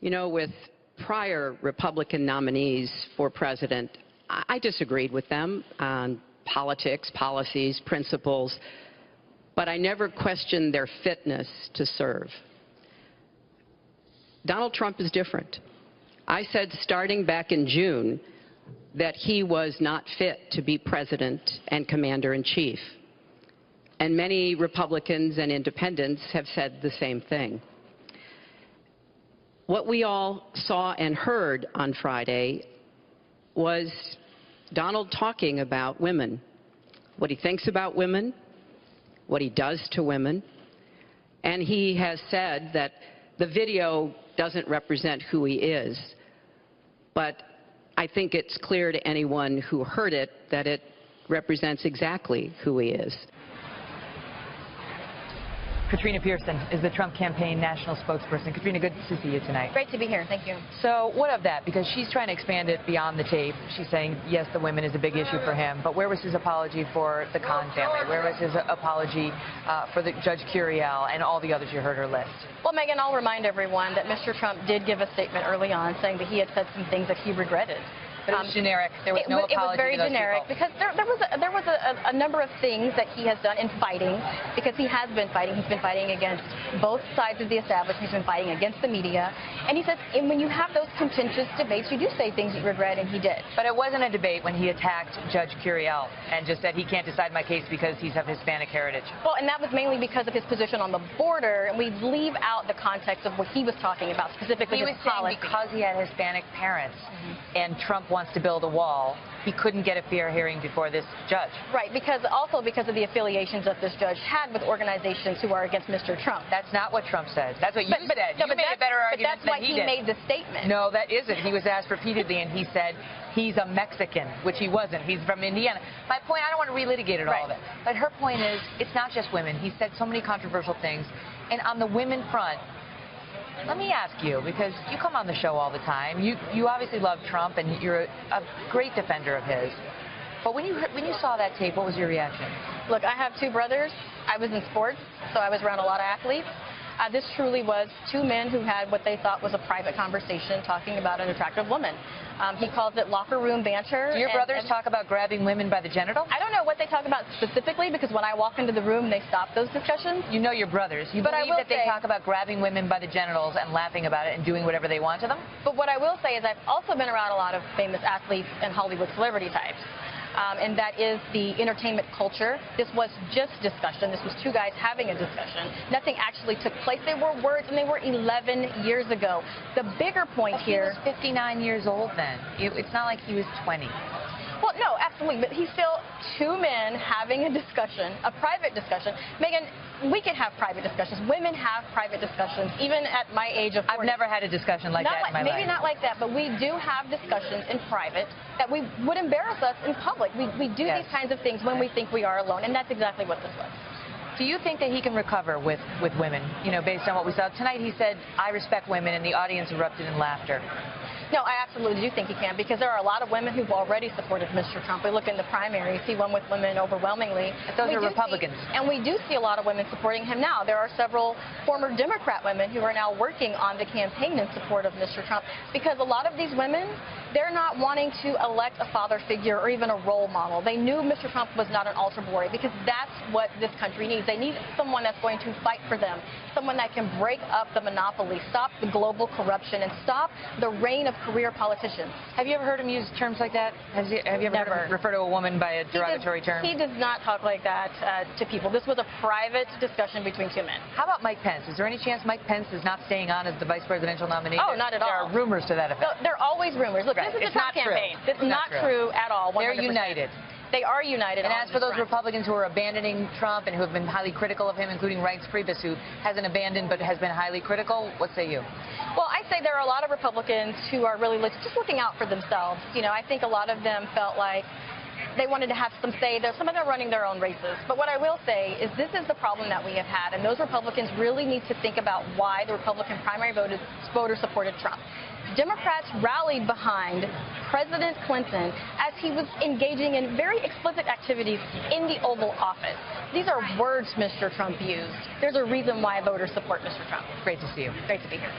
You know, with prior Republican nominees for president, I disagreed with them on politics, policies, principles, but I never questioned their fitness to serve. Donald Trump is different. I said starting back in June that he was not fit to be president and commander-in-chief. And many Republicans and independents have said the same thing. What we all saw and heard on Friday was Donald talking about women, what he thinks about women, what he does to women, and he has said that the video doesn't represent who he is, but I think it's clear to anyone who heard it that it represents exactly who he is. Katrina Pierson is the Trump campaign national spokesperson. Katrina, good to see you tonight. Great to be here. Thank you. So what of that? Because she's trying to expand it beyond the tape. She's saying, yes, the women is a big issue for him, but where was his apology for the Khan family? Where was his apology for the Judge Curiel and all the others you heard her list? Well, Megan, I'll remind everyone that Mr. Trump did give a statement early on saying that he had said some things that he regretted. But it was generic. There was no apology. It was very generic because there was a number of things that he has done in fighting, because he has been fighting. He's been fighting against both sides of the establishment. He's been fighting against the media. And he says, and when you have those contentious debates, you do say things you regret, and he did. But it wasn't a debate when he attacked Judge Curiel and just said he can't decide my case because he's of Hispanic heritage. Well, and that was mainly because of his position on the border, and we leave out the context of what he was talking about, specifically his policy. He was saying because he had Hispanic parents and Trump wants to build a wall, he couldn't get a fair hearing before this judge. Right, because of the affiliations that this judge had with organizations who are against Mr. Trump. That's not what Trump said. That's what you said. You made a better argument than he did. But that's why he made the statement. No, that isn't. He was asked repeatedly, and he said he's a Mexican, which he wasn't. He's from Indiana. My point, I don't want to relitigate all of it, but her point is, it's not just women. He said so many controversial things. And on the women front, let me ask you, because you come on the show all the time. You obviously love Trump, and you're a great defender of his. But when you saw that tape, what was your reaction? Look, I have two brothers. I was in sports, so I was around a lot of athletes. This truly was two men who had what they thought was a private conversation talking about an attractive woman. He calls it locker room banter. Do your brothers talk about grabbing women by the genital? I don't know what they talk about specifically, because when I walk into the room, they stop those discussions. You know your brothers. You believe that they talk about grabbing women by the genitals and laughing about it and doing whatever they want to them? But what I will say is I've also been around a lot of famous athletes and Hollywood celebrity types. And that is the entertainment culture. This was just discussion. This was two guys having a discussion. Nothing actually took place. They were words, and they were 11 years ago. The bigger point here... He was 59 years old then. It's not like he was 20. Well, no, absolutely. But he's still two men having a discussion, a private discussion. Megan, we can have private discussions. Women have private discussions, even at my age of 40. I've never had a discussion like that in my life. Maybe not like that, but we do have discussions in private that would embarrass us in public. We do these kinds of things when we think we are alone, and that's exactly what this was. Do you think that he can recover with women, based on what we saw? Tonight he said, I respect women, and the audience erupted in laughter. No, I absolutely do think he can, because there are a lot of women who've already supported Mr. Trump. We look in the primaries, he won with women overwhelmingly. Those are Republicans. And we do see a lot of women supporting him now. There are several former Democrat women who are now working on the campaign in support of Mr. Trump, because a lot of these women, they're not wanting to elect a father figure or even a role model. They knew Mr. Trump was not an altar boy, because that's what this country needs. They need someone that's going to fight for them, someone that can break up the monopoly, stop the global corruption, and stop the reign of career politicians. Have you ever heard him use terms like that? Have you ever heard him refer to a woman by a derogatory term? He does not talk like that to people. This was a private discussion between two men. How about Mike Pence? Is there any chance Mike Pence is not staying on as the vice presidential nominee? Oh, not at all. There are rumors to that effect. No, there are always rumors. Look, this is the Trump campaign. This is not true at all. 100%. They're united. They are united. And as for those Republicans who are abandoning Trump and who have been highly critical of him, including Reince Priebus, who hasn't abandoned but has been highly critical, what say you? Well, I say there are a lot of Republicans who are really just looking out for themselves. I think a lot of them felt like they wanted to have some say. Some of them are running their own races. But what I will say is this is the problem that we have had, and those Republicans really need to think about why the Republican primary voters supported Trump. Democrats rallied behind President Clinton as he was engaging in very explicit activities in the Oval Office. These are words Mr. Trump used. There's a reason why voters support Mr. Trump. Great to see you. Great to be here.